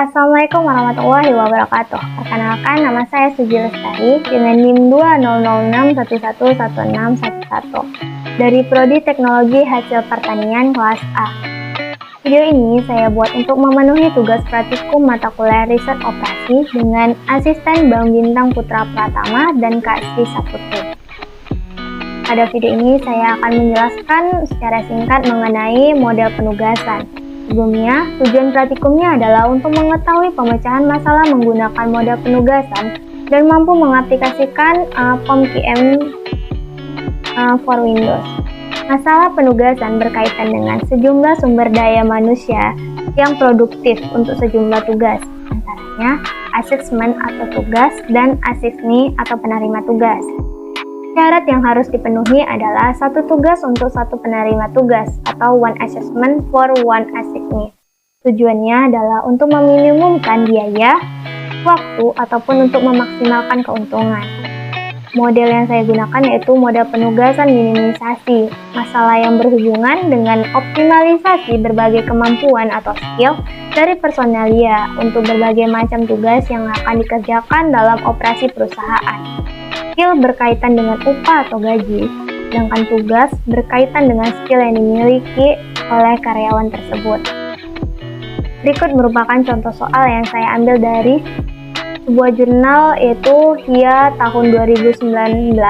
Assalamualaikum warahmatullahi wabarakatuh. Perkenalkan, nama saya Suji Lestari dengan NIM 2006111611 dari Prodi Teknologi Hasil Pertanian kelas A. Video ini saya buat untuk memenuhi tugas praktikum mata kuliah riset operasi dengan asisten Bang Bintang Putra Pratama dan Kak Sri Saputri. Pada video ini saya akan menjelaskan secara singkat mengenai model penugasan. Sebelumnya, tujuan praktikumnya adalah untuk mengetahui pemecahan masalah menggunakan model penugasan dan mampu mengaplikasikan POM-QM for Windows. Masalah penugasan berkaitan dengan sejumlah sumber daya manusia yang produktif untuk sejumlah tugas, antaranya asesmen atau tugas dan asesni atau penerima tugas. Syarat yang harus dipenuhi adalah satu tugas untuk satu penerima tugas atau one assessment for one assignee. Tujuannya adalah untuk meminimumkan biaya, waktu, ataupun untuk memaksimalkan keuntungan. Model yang saya gunakan yaitu model penugasan minimisasi, masalah yang berhubungan dengan optimalisasi berbagai kemampuan atau skill dari personalia untuk berbagai macam tugas yang akan dikerjakan dalam operasi perusahaan. Skill berkaitan dengan upah atau gaji, sedangkan tugas berkaitan dengan skill yang dimiliki oleh karyawan tersebut. Berikut merupakan contoh soal yang saya ambil dari sebuah jurnal yaitu HIA tahun 2019.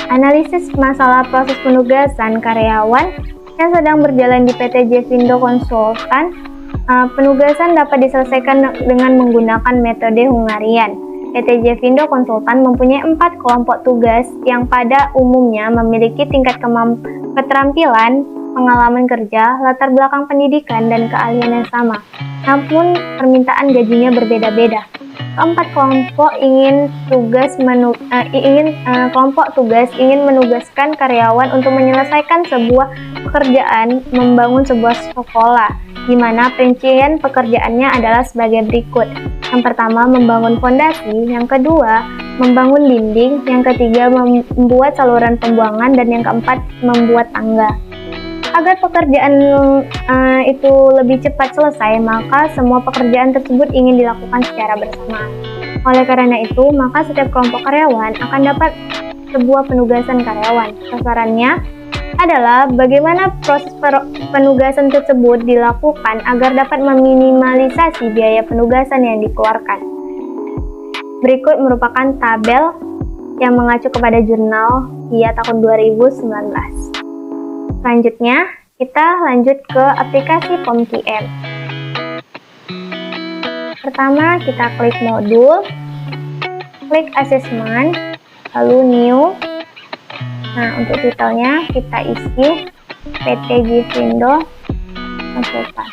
Analisis masalah proses penugasan karyawan yang sedang berjalan di PT Jevindo Konsultan. Penugasan dapat diselesaikan dengan menggunakan metode Hungarian. PT Jevindo Konsultan mempunyai 4 kelompok tugas yang pada umumnya memiliki tingkat keterampilan, pengalaman kerja, latar belakang pendidikan, dan keahlian yang sama. Namun, permintaan gajinya berbeda-beda. Keempat kelompok kelompok tugas ingin menugaskan karyawan untuk menyelesaikan sebuah pekerjaan, membangun sebuah sekolah, di mana perincian pekerjaannya adalah sebagai berikut. Yang pertama, membangun fondasi, yang kedua, membangun dinding, yang ketiga, membuat saluran pembuangan, dan yang keempat, membuat tangga. Agar pekerjaan itu lebih cepat selesai, maka semua pekerjaan tersebut ingin dilakukan secara bersamaan. Oleh karena itu, maka setiap kelompok karyawan akan dapat sebuah penugasan karyawan. Sasarannya adalah bagaimana proses penugasan tersebut dilakukan agar dapat meminimalisasi biaya penugasan yang dikeluarkan. Berikut merupakan tabel yang mengacu kepada jurnal HIA tahun 2019. Selanjutnya, kita lanjut ke aplikasi POM-QM. Pertama, kita klik modul, klik assessment, lalu new. Nah, untuk titelnya kita isi PT Jevindo Konsultan.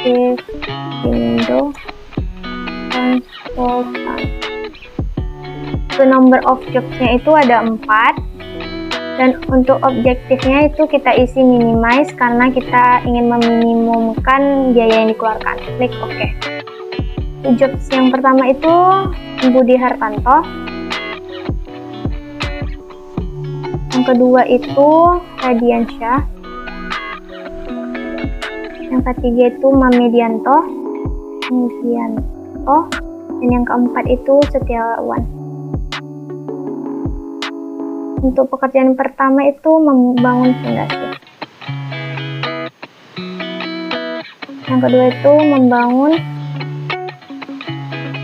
Jevindo Konsultan. Untuk number of jobs-nya itu ada 4. Dan untuk objektifnya itu kita isi minimize karena kita ingin meminimumkan biaya yang dikeluarkan. Klik OK. Jobs yang pertama itu Budi Hartanto. Yang kedua itu Radiansyah. Yang ketiga itu Mamedianto. Dan yang keempat itu Setiawan. Untuk pekerjaan pertama itu membangun fondasi. Yang kedua itu membangun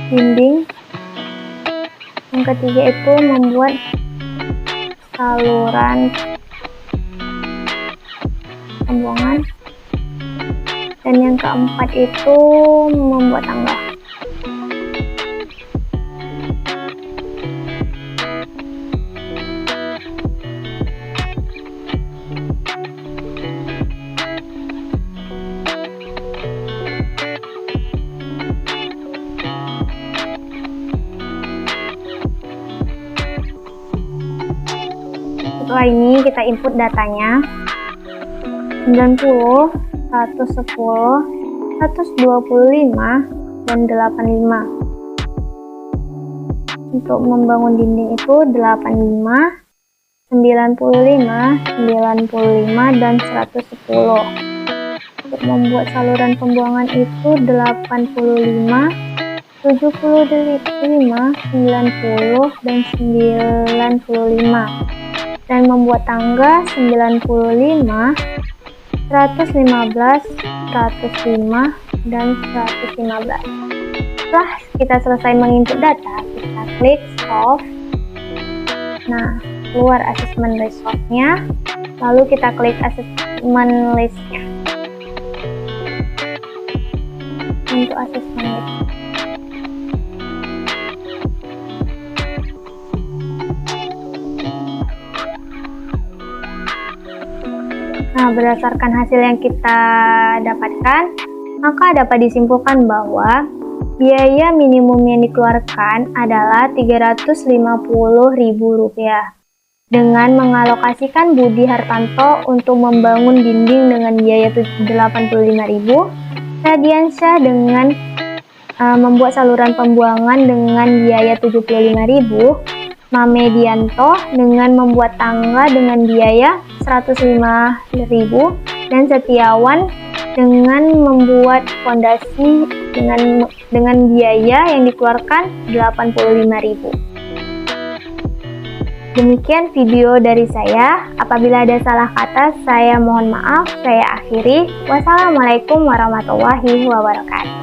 dinding. Yang ketiga itu membuat saluran pembuangan. Dan yang keempat itu membuat tangga. Setelah ini kita input datanya 90, 110, 125, dan 85. Untuk membangun dinding itu 85, 95, 95, dan 110. untuk membuat saluran pembuangan itu 85, 75, 90, dan 95. Dan membuat tangga 95, 115, 105, dan 115. Setelah kita selesai menginput data, kita klik solve. Nah, keluar assessment result-nya, lalu kita klik assessment list-nya. Untuk assessment list. Nah, berdasarkan hasil yang kita dapatkan, maka dapat disimpulkan bahwa biaya minimum yang dikeluarkan adalah Rp350.000 dengan mengalokasikan Budi Hartanto untuk membangun dinding dengan biaya Rp85.000, Radiansyah dengan membuat saluran pembuangan dengan biaya Rp75.000, Mamedianto dengan membuat tangga dengan biaya Rp105.000, dan Setiawan dengan membuat fondasi dengan biaya yang dikeluarkan Rp85.000. Demikian video dari saya. Apabila ada salah kata, saya mohon maaf. Saya akhiri. Wassalamualaikum warahmatullahi wabarakatuh.